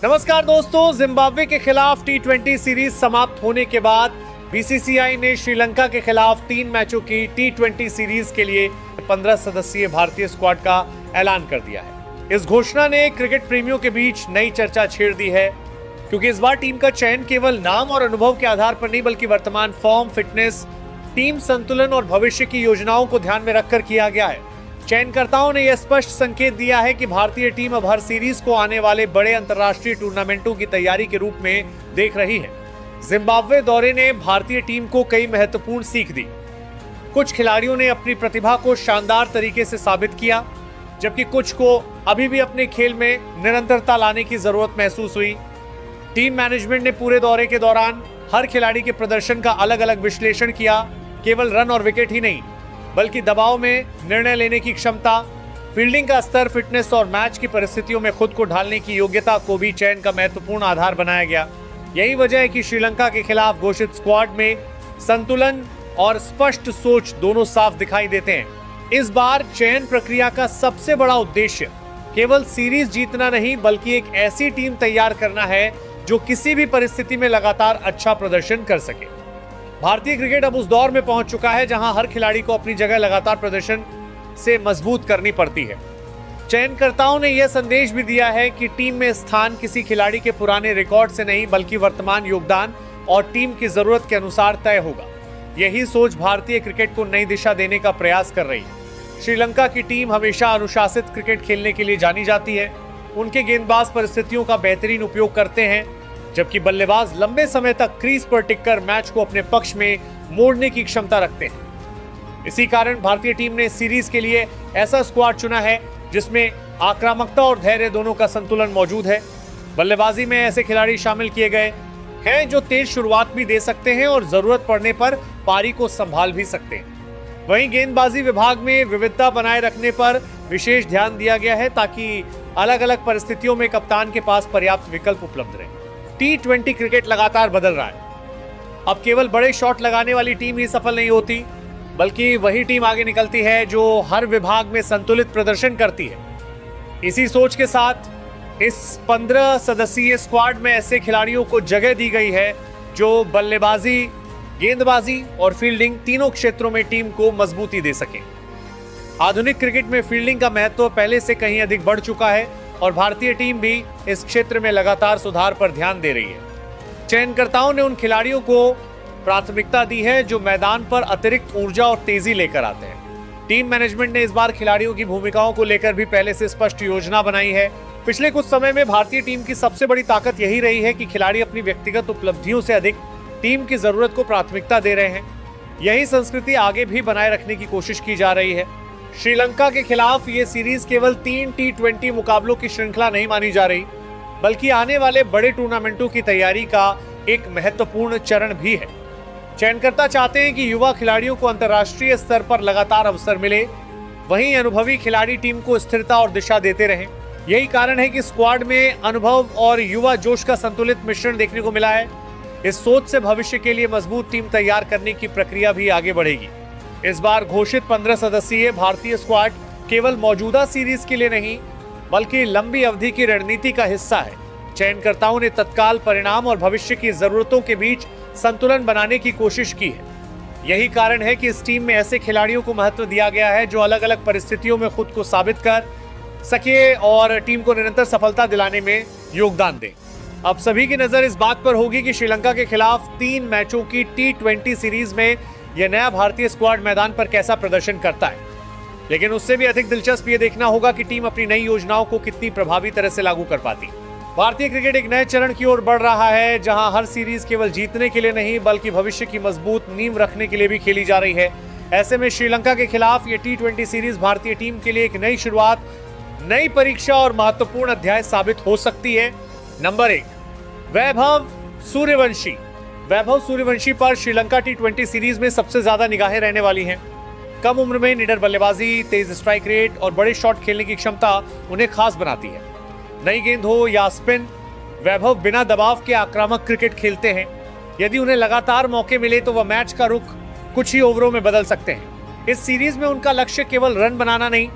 नमस्कार दोस्तों, जिम्बाब्वे के खिलाफ टी20 सीरीज समाप्त होने के बाद बीसीसीआई ने श्रीलंका के खिलाफ 3 मैचों की टी20 सीरीज के लिए 15 सदस्यीय भारतीय स्क्वाड का ऐलान कर दिया है। इस घोषणा ने क्रिकेट प्रेमियों के बीच नई चर्चा छेड़ दी है, क्योंकि इस बार टीम का चयन केवल नाम और अनुभव के आधार पर नहीं, बल्कि वर्तमान फॉर्म, फिटनेस, टीम संतुलन और भविष्य की योजनाओं को ध्यान में रखकर किया गया है। चयनकर्ताओं ने यह स्पष्ट संकेत दिया है कि भारतीय टीम अब हर सीरीज को आने वाले बड़े अंतर्राष्ट्रीय टूर्नामेंटों की तैयारी के रूप में देख रही है। जिम्बाब्वे दौरे ने भारतीय टीम को कई महत्वपूर्ण सीख दी। कुछ खिलाड़ियों ने अपनी प्रतिभा को शानदार तरीके से साबित किया, जबकि कुछ को अभी भी अपने खेल में निरंतरता लाने की जरूरत महसूस हुई। टीम मैनेजमेंट ने पूरे दौरे के दौरान हर खिलाड़ी के प्रदर्शन का अलग अलग विश्लेषण किया। केवल रन और विकेट ही नहीं, बल्कि दबाव में निर्णय लेने की क्षमता, फील्डिंग का स्तर, फिटनेस और मैच की परिस्थितियों में खुद को ढालने की योग्यता को भी चयन का महत्वपूर्ण आधार बनाया गया। यही वजह है कि श्रीलंका के खिलाफ घोषित स्क्वाड में संतुलन और स्पष्ट सोच दोनों साफ दिखाई देते हैं। इस बार चयन प्रक्रिया का सबसे बड़ा उद्देश्य केवल सीरीज जीतना नहीं, बल्कि एक ऐसी टीम तैयार करना है जो किसी भी परिस्थिति में लगातार अच्छा प्रदर्शन कर सके। भारतीय क्रिकेट अब उस दौर में पहुंच चुका है जहां हर खिलाड़ी को अपनी जगह लगातार प्रदर्शन से मजबूत करनी पड़ती है। चयनकर्ताओं ने यह संदेश भी दिया है कि टीम में स्थान किसी खिलाड़ी के पुराने रिकॉर्ड से नहीं, बल्कि वर्तमान योगदान और टीम की जरूरत के अनुसार तय होगा। यही सोच भारतीय क्रिकेट को नई दिशा देने का प्रयास कर रही है। श्रीलंका की टीम हमेशा अनुशासित क्रिकेट खेलने के लिए जानी जाती है। उनके गेंदबाज परिस्थितियों का बेहतरीन उपयोग करते हैं, जबकि बल्लेबाज लंबे समय तक क्रीज पर टिककर मैच को अपने पक्ष में मोड़ने की क्षमता रखते हैं। इसी कारण भारतीय टीम ने सीरीज के लिए ऐसा स्क्वाड चुना है जिसमें आक्रामकता और धैर्य दोनों का संतुलन मौजूद है। बल्लेबाजी में ऐसे खिलाड़ी शामिल किए गए हैं जो तेज शुरुआत भी दे सकते हैं और जरूरत पड़ने पर पारी को संभाल भी सकते हैं। वहीं गेंदबाजी विभाग में विविधता बनाए रखने पर विशेष ध्यान दिया गया है, ताकि अलग अलग परिस्थितियों में कप्तान के पास पर्याप्त विकल्प उपलब्ध रहे। टी20 क्रिकेट लगातार बदल रहा है। अब केवल बड़े शॉट लगाने वाली टीम ही सफल नहीं होती, बल्कि वही टीम आगे निकलती है जो हर विभाग में संतुलित प्रदर्शन करती है। इसी सोच के साथ इस 15 सदस्यीय स्क्वाड में ऐसे खिलाड़ियों को जगह दी गई है जो बल्लेबाजी, गेंदबाजी और फील्डिंग तीनों क्षेत्रों में टीम को मजबूती दे सके। आधुनिक क्रिकेट में फील्डिंग का महत्व पहले से कहीं अधिक बढ़ चुका है और भारतीय टीम भी इस क्षेत्र में लगातार सुधार पर ध्यान दे रही है। चयनकर्ताओं ने उन खिलाड़ियों को प्राथमिकता दी है जो मैदान पर अतिरिक्त ऊर्जा और तेजी लेकर आते हैं। टीम मैनेजमेंट ने इस बार खिलाड़ियों की भूमिकाओं को लेकर भी पहले से स्पष्ट योजना बनाई है। पिछले कुछ समय में भारतीय टीम की सबसे बड़ी ताकत यही रही है कि खिलाड़ी अपनी व्यक्तिगत उपलब्धियों से अधिक टीम की जरूरत को प्राथमिकता दे रहे हैं। यही संस्कृति आगे भी बनाए रखने की कोशिश की जा रही है। श्रीलंका के खिलाफ ये सीरीज केवल 3 टी20 मुकाबलों की श्रृंखला नहीं मानी जा रही, बल्कि आने वाले बड़े टूर्नामेंटों की तैयारी का एक महत्वपूर्ण चरण भी है। चयनकर्ता चाहते हैं कि युवा खिलाड़ियों को अंतर्राष्ट्रीय स्तर पर लगातार अवसर मिले, वहीं अनुभवी खिलाड़ी टीम को स्थिरता और दिशा देते रहें। यही कारण है कि स्क्वाड में अनुभव और युवा जोश का संतुलित मिश्रण देखने को मिला है। इस सोच से भविष्य के लिए मजबूत टीम तैयार करने की प्रक्रिया भी आगे बढ़ेगी। इस बार घोषित 15 सदस्यीय भारतीय स्क्वाड केवल मौजूदा सीरीज के लिए नहीं, बल्कि लंबी अवधि की रणनीति का हिस्सा है। चयनकर्ताओं ने तत्काल परिणाम और भविष्य की जरूरतों के बीच संतुलन बनाने की कोशिश की है। यही कारण है कि इस टीम में ऐसे खिलाड़ियों को महत्व दिया गया है जो अलग अलग परिस्थितियों में खुद को साबित कर सके और टीम को निरंतर सफलता दिलाने में योगदान दे। अब सभी की नजर इस बात पर होगी कि श्रीलंका के खिलाफ 3 मैचों की टी20 सीरीज में यह नया भारतीय स्क्वाड मैदान पर कैसा प्रदर्शन करता है। लेकिन उससे भी अधिक दिलचस्प ये देखना होगा कि टीम अपनी नई योजनाओं को कितनी प्रभावी तरह से लागू कर पाती। भारतीय क्रिकेट एक नए चरण की ओर बढ़ रहा है, जहां हर सीरीज केवल जीतने के लिए नहीं, बल्कि भविष्य की मजबूत नींव रखने के लिए भी खेली जा रही है। ऐसे में श्रीलंका के खिलाफ ये टी20 सीरीज भारतीय टीम के लिए एक नई शुरुआत, नई परीक्षा और महत्वपूर्ण अध्याय साबित हो सकती है। नंबर 1, वैभव सूर्यवंशी। वैभव सूर्यवंशी पर श्रीलंका टी20 सीरीज में सबसे ज्यादा निगाहें रहने वाली हैं। कम उम्र में निडर बल्लेबाजी, तेज स्ट्राइक रेट और बड़े शॉट खेलने की क्षमता उन्हें खास बनाती है। नई गेंद हो या स्पिन, वैभव बिना दबाव के आक्रामक क्रिकेट खेलते हैं। यदि उन्हें लगातार मौके मिले तो वह मैच का रुख कुछ ही ओवरों में बदल सकते हैं। इस सीरीज में उनका लक्ष्य केवल रन बनाना नहीं,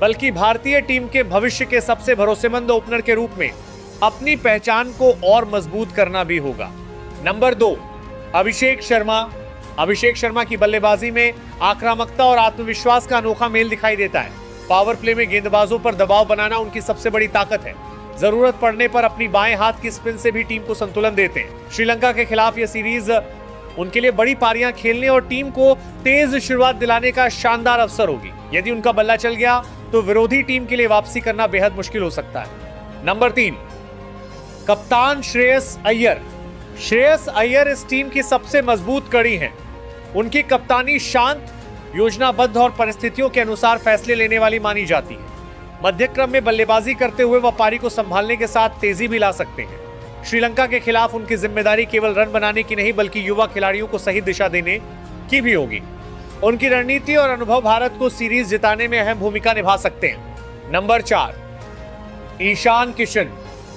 बल्कि भारतीय टीम के भविष्य के सबसे भरोसेमंद ओपनर के रूप में अपनी पहचान को और मजबूत करना भी होगा। नंबर 2, अभिषेक शर्मा। अभिषेक शर्मा की बल्लेबाजी में आक्रामकता और आत्मविश्वास का अनोखा मेल दिखाई देता है। पावर प्ले में गेंदबाजों पर दबाव बनाना उनकी सबसे बड़ी ताकत है। जरूरत पड़ने पर अपनी बाएं हाथ की स्पिन से भी टीम को संतुलन देते हैं। श्रीलंका के खिलाफ यह सीरीज उनके लिए बड़ी पारियां खेलने और टीम को तेज शुरुआत दिलाने का शानदार अवसर होगी। यदि उनका बल्ला चल गया तो विरोधी टीम के लिए वापसी करना बेहद मुश्किल हो सकता है। नंबर 3, कप्तान श्रेयस अय्यर। श्रेयस अय्यर इस टीम की सबसे मजबूत कड़ी हैं। उनकी कप्तानी शांत, योजनाबद्ध और परिस्थितियों के अनुसार फैसले लेने वाली मानी जाती है। मध्य क्रम में बल्लेबाजी करते हुए वह पारी को संभालने के साथ तेजी भी ला सकते हैं। श्रीलंका के खिलाफ उनकी जिम्मेदारी केवल रन बनाने की नहीं बल्कि युवा खिलाड़ियों को सही दिशा देने की भी होगी। उनकी रणनीति और अनुभव भारत को सीरीज जिताने में अहम भूमिका निभा सकते हैं। नंबर 4, ईशान किशन।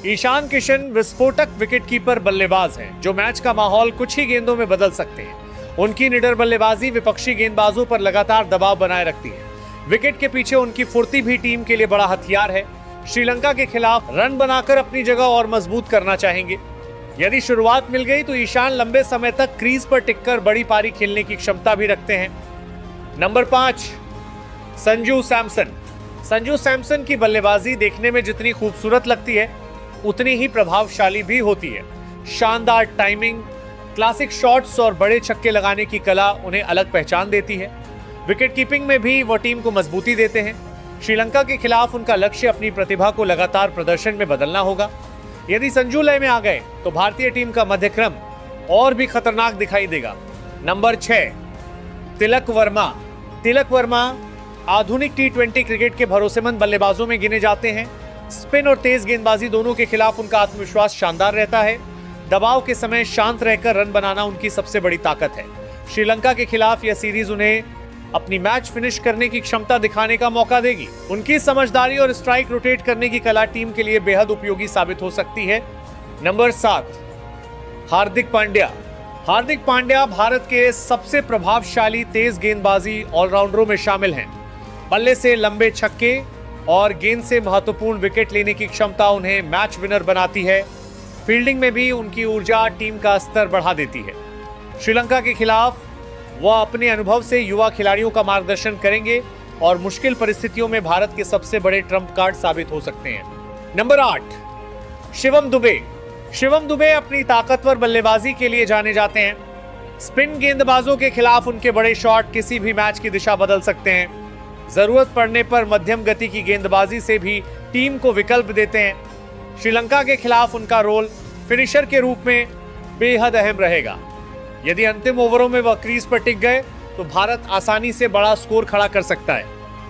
ईशान किशन विस्फोटक विकेटकीपर बल्लेबाज हैं जो मैच का माहौल कुछ ही गेंदों में बदल सकते हैं। उनकी निडर बल्लेबाजी विपक्षी गेंदबाजों पर लगातार दबाव बनाए रखती है। विकेट के पीछे उनकी फुर्ती भी टीम के लिए बड़ा हथियार है। श्रीलंका के खिलाफ रन बनाकर अपनी जगह और मजबूत करना चाहेंगे। यदि शुरुआत मिल गई तो ईशान लंबे समय तक क्रीज पर टिककर बड़ी पारी खेलने की क्षमता भी रखते हैं। नंबर 5, संजू सैमसन। संजू सैमसन की बल्लेबाजी देखने में जितनी खूबसूरत लगती है उतनी ही प्रभावशाली भी होती है। शानदार टाइमिंग, क्लासिक शॉट्स और बड़े छक्के लगाने की कला उन्हें अलग पहचान देती है। विकेट कीपिंग में भी वो टीम को मजबूती देते हैं। श्रीलंका के खिलाफ उनका लक्ष्य अपनी प्रतिभा को लगातार प्रदर्शन में बदलना होगा। यदि संजू लय में आ गए तो भारतीय टीम का मध्यक्रम और भी खतरनाक दिखाई देगा। नंबर 6, तिलक वर्मा। तिलक वर्मा आधुनिक T20 क्रिकेट के भरोसेमंद बल्लेबाजों में गिने जाते हैं। स्पिन और तेज गेंदबाजी दोनों के खिलाफ उनका आत्मविश्वास शानदार रहता है। दबाव के समय शांत रहकर रन बनाना उनकी सबसे बड़ी ताकत है। श्रीलंका के खिलाफ यह सीरीज उन्हें अपनी मैच फिनिश करने की क्षमता दिखाने का मौका देगी। उनकी समझदारी और स्ट्राइक रोटेट करने की कला टीम के लिए बेहद उपयोगी साबित हो सकती है। नंबर 7, हार्दिक पांड्या। हार्दिक पांड्या भारत के सबसे प्रभावशाली तेज गेंदबाजी ऑलराउंडरों में शामिल हैं। बल्ले से लंबे छक्के और गेंद से महत्वपूर्ण विकेट लेने की क्षमता उन्हें मैच विनर बनाती है। फील्डिंग में भी उनकी ऊर्जा टीम का स्तर बढ़ा देती है। श्रीलंका के खिलाफ वह अपने अनुभव से युवा खिलाड़ियों का मार्गदर्शन करेंगे और मुश्किल परिस्थितियों में भारत के सबसे बड़े ट्रम्प कार्ड साबित हो सकते हैं। नंबर 8, शिवम दुबे। शिवम दुबे अपनी ताकतवर बल्लेबाजी के लिए जाने जाते हैं। स्पिन गेंदबाजों के खिलाफ उनके बड़े शॉट किसी भी मैच की दिशा बदल सकते हैं। जरूरत पड़ने पर मध्यम गति की गेंदबाजी से भी टीम को विकल्प देते हैं। श्रीलंका के खिलाफ उनका रोल फिनिशर के रूप में बेहद अहम रहेगा। यदि अंतिम ओवरों में वह क्रीज पर टिक गए तो भारत आसानी से बड़ा स्कोर खड़ा कर सकता है।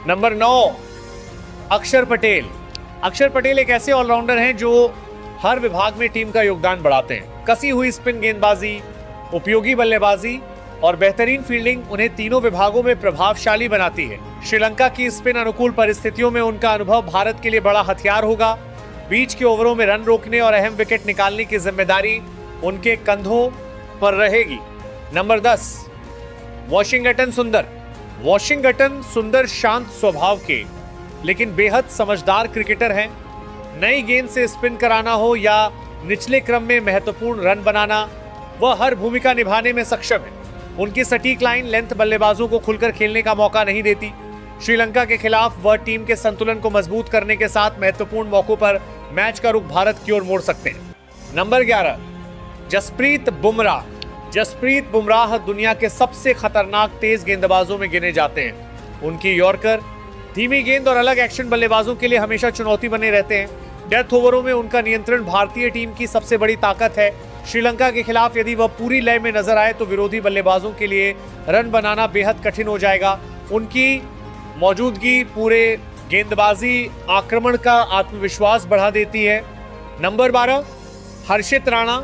नंबर 9, अक्षर पटेल। अक्षर पटेल एक ऐसे ऑलराउंडर हैं जो हर विभाग में टीम का योगदान बढ़ाते हैं। कसी हुई स्पिन गेंदबाजी, उपयोगी बल्लेबाजी और बेहतरीन फील्डिंग उन्हें तीनों विभागों में प्रभावशाली बनाती है। श्रीलंका की स्पिन अनुकूल परिस्थितियों में उनका अनुभव भारत के लिए बड़ा हथियार होगा। बीच के ओवरों में रन रोकने और अहम विकेट निकालने की जिम्मेदारी उनके कंधों पर रहेगी। नंबर 10, वॉशिंगटन सुंदर। वॉशिंगटन सुंदर शांत स्वभाव के लेकिन बेहद समझदार क्रिकेटर हैं। नई गेंद से स्पिन कराना हो या निचले क्रम में महत्वपूर्ण रन बनाना, वह हर भूमिका निभाने में सक्षम है। उनकी सटीक लाइन लेंथ बल्लेबाजों को खुलकर खेलने का मौका नहीं देती। श्रीलंका के खिलाफ वह टीम के संतुलन को मजबूत करने के साथ महत्वपूर्ण मौकों पर मैच का रुख भारत की ओर मोड़ सकते हैं। नंबर 11, जसप्रीत बुमराह। जसप्रीत बुमराह दुनिया के सबसे खतरनाक तेज गेंदबाजों में गिने जाते हैं। उनकी यॉर्कर, धीमी गेंद और अलग एक्शन बल्लेबाजों के लिए हमेशा चुनौती बने रहते हैं। डेथ ओवरों में उनका नियंत्रण भारतीय टीम की सबसे बड़ी ताकत है। श्रीलंका के खिलाफ यदि वह पूरी लय में नजर आए तो विरोधी बल्लेबाजों के लिए रन बनाना बेहद कठिन हो जाएगा। उनकी मौजूदगी पूरे गेंदबाजी आक्रमण का आत्मविश्वास बढ़ा देती है। नंबर 12, हर्षित राणा।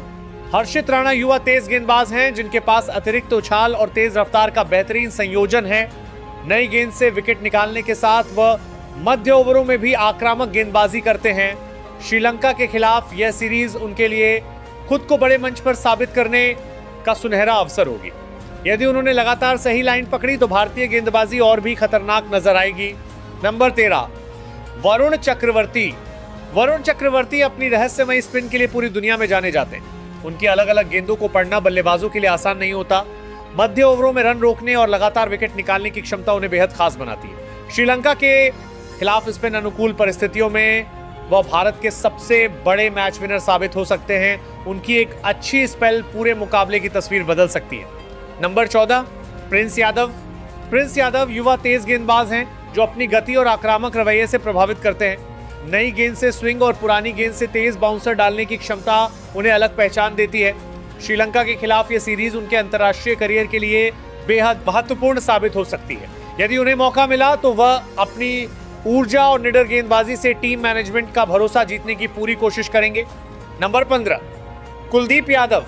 हर्षित राणा युवा तेज गेंदबाज हैं जिनके पास अतिरिक्त उछाल और तेज रफ्तार का बेहतरीन संयोजन है। नई गेंद से विकेट निकालने के साथ वह मध्य ओवरों में भी आक्रामक गेंदबाजी करते हैं। श्रीलंका के खिलाफ यह सीरीज उनके लिए खुद को बड़े मंच पर साबित करने का सुनहरा अवसर होगी। यदि उन्होंने लगातार सही लाइन पकड़ी तो भारतीय गेंदबाजी और भी खतरनाक नजर आएगी। नंबर 13, वरुण चक्रवर्ती। वरुण चक्रवर्ती अपनी रहस्यमयी स्पिन के लिए पूरी दुनिया में जाने जाते हैं। उनकी अलग अलग गेंदों को पढ़ना बल्लेबाजों के लिए आसान नहीं होता। मध्य ओवरों में रन रोकने और लगातार विकेट निकालने की क्षमता उन्हें बेहद खास बनाती है। श्रीलंका के खिलाफ स्पिन अनुकूल परिस्थितियों में वह भारत के सबसे बड़े मैच विनर साबित हो सकते हैं। उनकी एक अच्छी स्पेल पूरे मुकाबले की तस्वीर बदल सकती है। Number 14, Prince Yadav. Prince Yadav युवा तेज गेंदबाज हैं जो अपनी गति और आक्रामक रवैये से प्रभावित करते हैं। नई गेंद से स्विंग और पुरानी गेंद से तेज बाउंसर डालने की क्षमता उन्हें अलग पहचान देती है। श्रीलंका के खिलाफ यह सीरीज उनके अंतर्राष्ट्रीय करियर के लिए बेहद महत्वपूर्ण साबित हो सकती है। यदि उन्हें मौका मिला तो वह अपनी ऊर्जा और निडर गेंदबाजी से टीम मैनेजमेंट का भरोसा जीतने की पूरी कोशिश करेंगे। नंबर 15, कुलदीप यादव।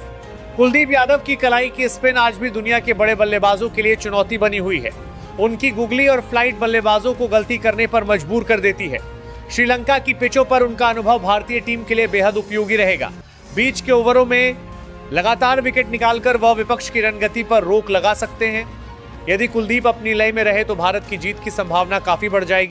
कुलदीप यादव की कलाई की स्पिन आज भी दुनिया के बड़े बल्लेबाजों के लिए चुनौती बनी हुई है। उनकी गुगली और फ्लाइट बल्लेबाजों को गलती करने पर मजबूर कर देती है। श्रीलंका की पिचों पर उनका अनुभव भारतीय टीम के लिए बेहद उपयोगी रहेगा। बीच के ओवरों में लगातार विकेट निकालकर वह विपक्ष की रणगति पर रोक लगा सकते हैं। यदि कुलदीप अपनी लय में रहे तो भारत की जीत की संभावना काफी बढ़ जाएगी।